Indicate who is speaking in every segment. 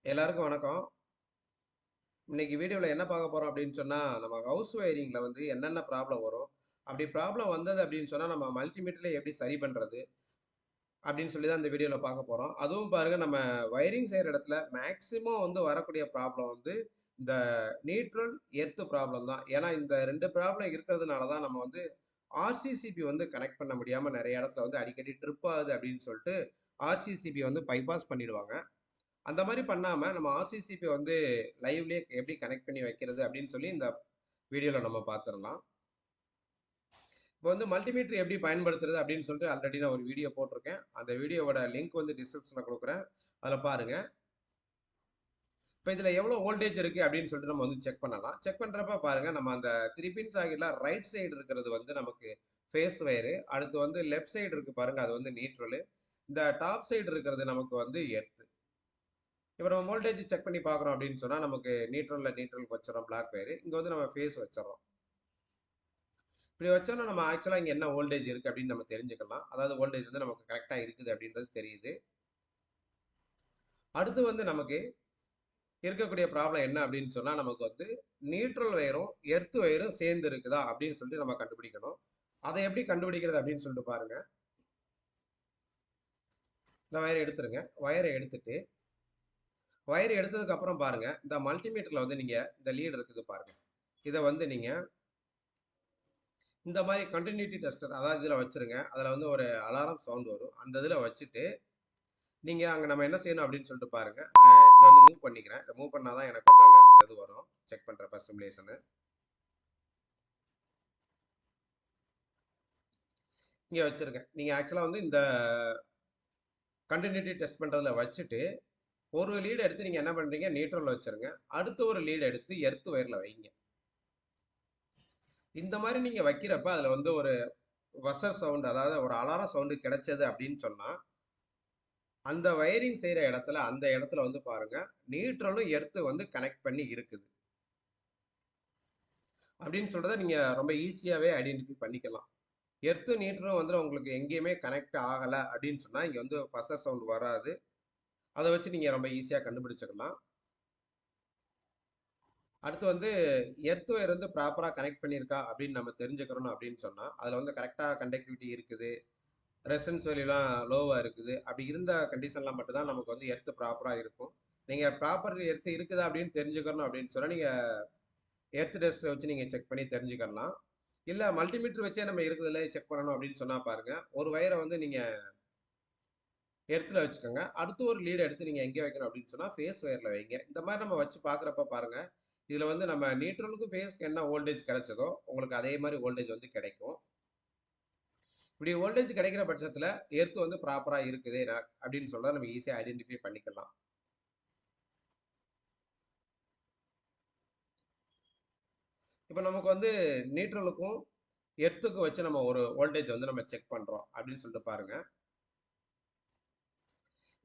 Speaker 1: எல்லாருக்கும் வணக்கம். இன்னைக்கு வீடியோல என்ன பார்க்க போறோம் அப்படின்னு சொன்னா, நம்ம ஹவுஸ் வயரிங்ல வந்து என்னென்ன ப்ராப்ளம் வரும்? அப்படி ப்ராப்ளம் வந்தது அப்படின்னு சொன்னா, நம்ம மல்டிமீட்டர்ல எப்படி சரி பண்றது? அப்படின்னு சொல்லி தான் இந்த வீடியோல பார்க்க போறோம். அதுவும் பாருங்க நம்ம வயரிங் செய்ற இடத்துல மேக்ஸிமம் வந்து வரக்கூடிய ப்ராப்ளம் வந்து இந்த நியூட்ரல், எர்த் ப்ராப்ளம் தான். ஏன்னா இந்த 2 ப்ராப்ளம் இருக்கிறதுனால தான் நம்ம வந்து ஆர்சிசிபி வந்து கனெக்ட் பண்ண முடியாம நெறைய இடத்துல வந்து அடிக்கடி ட்ரிப் ஆகுது அப்படின்னு சொல்லிட்டு, ஆர்சிசிபி வந்து பைபாஸ் பண்ணிடுவாங்க. அந்த மாரி பண்ணாம, நம்ம ஆர்சிசிபி வந்து லைவ்லயே எப்படி கனெக்ட் பண்ணி வைக்கிறது அப்படின்னு சொல்லி இந்த வீடியோல நம்ம பார்த்துரலாம். இப்போ வந்து மல்டிமீட்டர் எப்படி பயன்படுத்துறது அப்படின்னு சொல்லிட்டு ஆல்ரெடி நான் ஒரு வீடியோ போட்டிருக்கேன். அந்த வீடியோவோட லிங்க் வந்து டிஸ்கிரிப்ஷன்ல குடுக்குறேன். அதுல பாருங்க. இப்போ இதுல எவ்வளவு வோல்டேஜ் இருக்கு அப்படின்னு சொல்லிட்டு நம்ம வந்து செக் பண்ணலாம். செக் பண்றப்ப பாருங்க, நம்ம அந்த 3 பின் சாக்கெட்ல ரைட் சைடு இருக்கிறது வந்து நமக்கு ஃபேஸ் வயரு. அடுத்து வந்து லெஃப்ட் சைடு இருக்கு பாருங்க, அது வந்து நியூட்ரலு. இந்த டாப் சைடு இருக்கிறது நமக்கு வந்து எர்த். இப்போ நம்ம வோல்டேஜ் செக் பண்ணி பார்க்குறோம் அப்படின்னு சொன்னா, நமக்கு நியூட்ரல் வச்சுறோம் பிளாக் வயரு. இங்க வந்து நம்ம ஃபேஸ் வச்சுறோம். இப்படி வச்சோம்னா நம்ம ஆக்சுவலா இங்க என்ன வோல்டேஜ் இருக்கு அப்படின்னு நம்ம தெரிஞ்சுக்கலாம். அதாவது வோல்டேஜ் வந்து நமக்கு கரெக்ட்டா இருக்குது அப்படின்றது தெரியுது. அடுத்து வந்து நமக்கு இருக்கக்கூடிய ப்ராப்ளம் என்ன அப்படின்னு சொன்னா, நமக்கு வந்து நியூட்ரல் வயரும், எர்த் வயரும் சேர்ந்து இருக்குதா அப்படின்னு சொல்லிட்டு நம்ம கண்டுபிடிக்கணும். அதை எப்படி கண்டுபிடிக்கிறது அப்படின்னு சொல்லிட்டு பாருங்க. இந்த வயரை எடுத்துருங்க. வயரை எடுத்துட்டு, வயர் எடுத்ததுக்கு அப்புறம் பாருங்க, இந்த மல்டிமீட்டர்ல வந்து நீங்க இந்த லீட் இருக்குது பாருங்க. இத வந்து நீங்க இந்த மாதிரி கண்டினியூட்டி டெஸ்டர் அதாவது இதில் வச்சிருங்க. அதில் வந்து ஒரு அலாரம் சவுண்ட் வரும். அந்த இதில் வச்சுட்டு நீங்கள் அங்கே நம்ம என்ன செய்யணும் அப்படின்னு சொல்லிட்டு பாருங்க. இதை வந்து மூவ் பண்ணிக்கிறேன். இதை மூவ் பண்ணாதான் எனக்கு வந்து அங்கே இந்த இது வரும். செக் பண்ணுறப்ப சிமுலேஷனு. இங்கே வச்சிருங்க. நீங்கள் ஆக்சுவலாக வந்து இந்த கண்டினியூட்டி டெஸ்ட் பண்ணுறதுல வச்சுட்டு ஒரு லீடு எடுத்து நீங்கள் என்ன பண்ணுறீங்க நியூட்ரலில் வச்சிருங்க. அடுத்து ஒரு லீடு எடுத்து எர்த் வயரில் வைங்க. இந்த மாதிரி நீங்கள் வைக்கிறப்ப அதில் வந்து ஒரு வசர் சவுண்ட் அதாவது ஒரு அலாரம் சவுண்டு கிடைச்சது அப்படின்னு சொன்னால் அந்த வயரிங் செய்யற இடத்துல அந்த இடத்துல வந்து பாருங்க நியூட்ரலும் எர்த்து வந்து கனெக்ட் பண்ணி இருக்குது அப்படின்னு சொல்றத நீங்க ரொம்ப ஈஸியாவே ஐடென்டிஃபை பண்ணிக்கலாம். எர்த்து நியூட்ரலும் வந்து உங்களுக்கு எங்கேயுமே கனெக்ட் ஆகல அப்படின்னு சொன்னா இங்க வந்து பசர் சவுண்ட் வராது. அதை வச்சு நீங்க ரொம்ப ஈஸியா கண்டுபிடிச்சுக்கலாம். அடுத்து வந்து எர்த் வயர் வந்து ப்ராப்பரா கனெக்ட் பண்ணியிருக்கா அப்படின்னு நம்ம தெரிஞ்சுக்கிறோம் அப்படின்னு சொன்னா அதுல வந்து கரெக்டா கண்டக்டிவிட்டி இருக்குது, ரெசிஸ்டன்ஸ் வேல்யூலாம் லோவா இருக்குது. அப்படி இருந்த கண்டிஷன்ல மட்டும்தான் நமக்கு வந்து எர்த் ப்ராப்பரா இருக்கும். நீங்க ப்ராப்பர் எர்த் இருக்குதா அப்படின்னு தெரிஞ்சுக்கணும் அப்படின்னு சொன்னா நீங்க எர்த் டெஸ்ட் வச்சு நீங்க செக் பண்ணி தெரிஞ்சுக்கலாம். இல்ல மல்டிமீட்டர் வச்சே நம்ம இருக்குதுல்ல செக் பண்ணணும் அப்படின்னு சொன்னா பாருங்க, ஒரு வயரை வந்து நீங்க எர்த்ல வச்சுக்கோங்க. அடுத்து ஒரு லீட் எடுத்து நீங்க எங்கே வைக்கணும் அப்படின்னு சொன்னா ஃபேஸ் வயர்ல வைங்க. இந்த மாதிரி நம்ம வச்சு பார்க்குறப்ப பாருங்க, இதுல வந்து நம்ம நியூட்ரலுக்கும் ஃபேஸ்க்கு என்ன வோல்டேஜ் கிடைச்சதோ உங்களுக்கு அதே மாதிரி வோல்டேஜ் வந்து கிடைக்கும். இப்படி வோல்டேஜ் கிடைக்கிற பட்சத்துல எர்த் வந்து ப்ராப்பரா இருக்குது அப்படின்னு சொல்றத நம்ம ஈஸியா ஐடென்டிஃபை பண்ணிக்கலாம். இப்போ நமக்கு வந்து நியூட்ரலுக்கும் எர்த்துக்கும் வச்சு நம்ம ஒரு வோல்டேஜ் வந்து நம்ம செக் பண்றோம் அப்படின்னு சொல்லிட்டு பாருங்க.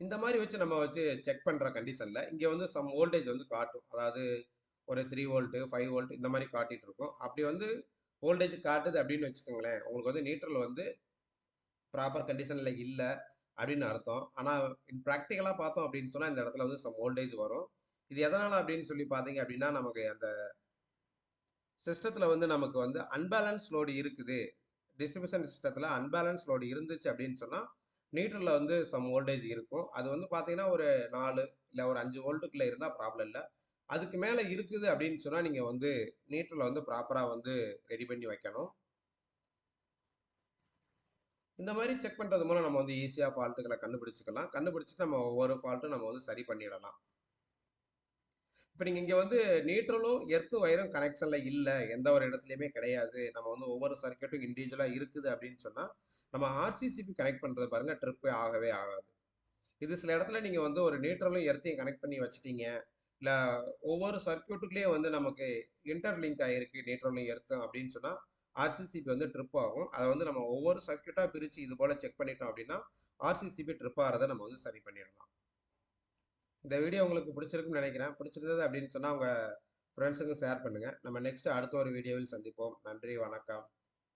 Speaker 1: இந்த மாதிரி வச்சு நம்ம வச்சு செக் பண்ற கண்டிஷன்ல இங்க வந்து சம் வோல்டேஜ் வந்து காட்டும். அதாவது ஒரு 3 வோல்ட் 5 வோல்ட் இந்த மாதிரி காட்டிட்டு இருக்கும். அப்படி வந்து வோல்டேஜ் காட்டுது அப்படின்னு வச்சுக்கோங்களேன், உங்களுக்கு வந்து நியூட்ரல் வந்து ப்ராப்பர் கண்டிஷன்ல இல்ல அப்படின்னு அர்த்தம். ஆனா ப்ராக்டிக்கலா பார்த்தோம் அப்படின்னு சொன்னா இந்த இடத்துல வந்து சம் வோல்டேஜ் வரும். இது எதனால அப்படின்னு சொல்லி பார்த்தீங்க அப்படின்னா நமக்கு அந்த சிஸ்டத்துல வந்து நமக்கு வந்து அன்பேலன்ஸ் லோடு இருக்குது. டிஸ்ட்ரிபியூஷன் சிஸ்டத்துல அன்பேலன்ஸ் லோடு இருந்துச்சு அப்படின்னு சொன்னா நியூட்ரல்ல வந்து சம் வோல்டேஜ் இருக்கும். அது வந்து பாத்தீங்கன்னா ஒரு 4 இல்ல ஒரு 5 வோல்ட்டுக்குள்ள இருந்தா ப்ராப்ளம் இல்ல. அதுக்கு மேல இருக்குது அப்படின்னு சொன்னா நீங்க வந்து நியூட்ரல வந்து ப்ராப்பரா வந்து ரெடி பண்ணி வைக்கணும். இந்த மாதிரி செக் பண்றது மூலம் நம்ம வந்து ஈஸியா ஃபால்ட்டுகளை கண்டுபிடிச்சுக்கலாம். கண்டுபிடிச்சு நம்ம ஒவ்வொரு ஃபால்ட்டும் நம்ம வந்து சரி பண்ணிடலாம். இப்ப நீங்க இங்க வந்து நியூட்ரலும் எர்த் வயரும் கனெக்ஷன்ல இல்ல. எந்த ஒரு இடத்துலயுமே கிடையாது. நம்ம வந்து ஒவ்வொரு சர்க்யூட்டும் இண்டிவிஜுவலா இருக்குது அப்படின்னு சொன்னா, நம்ம ஆர்சிசிபி கனெக்ட் பண்றது பாருங்க ட்ரிப் ஆகவே ஆகாது. இது சில இடத்துல நீங்க வந்து ஒரு நியூட்ரலும் எர்த்தையும் கனெக்ட் பண்ணி வச்சுட்டீங்க. இல்ல ஒவ்வொரு சர்க்யூட்டுக்குள்ளேயும் வந்து நமக்கு இன்டர்லிங்க் ஆயிருக்கு நியூட்ரலும் எர்த்தும் அப்படின்னு சொன்னா, ஆர்சிசிபி வந்து ட்ரிப் ஆகும். அதை வந்து நம்ம ஒவ்வொரு சர்க்யூட்டா பிரிச்சு இது போல செக் பண்ணிட்டோம் அப்படின்னா, ஆர்சிசிபி ட்ரிப் ஆகிறத நம்ம வந்து சரி பண்ணிடலாம். இந்த வீடியோ உங்களுக்கு பிடிச்சிருக்குன்னு நினைக்கிறேன். பிடிச்சிருந்தது அப்படின்னு சொன்னா உங்க ஃப்ரெண்ட்ஸுக்கும் ஷேர் பண்ணுங்க. நம்ம நெக்ஸ்ட் அடுத்த ஒரு வீடியோவில் சந்திப்போம். நன்றி, வணக்கம்.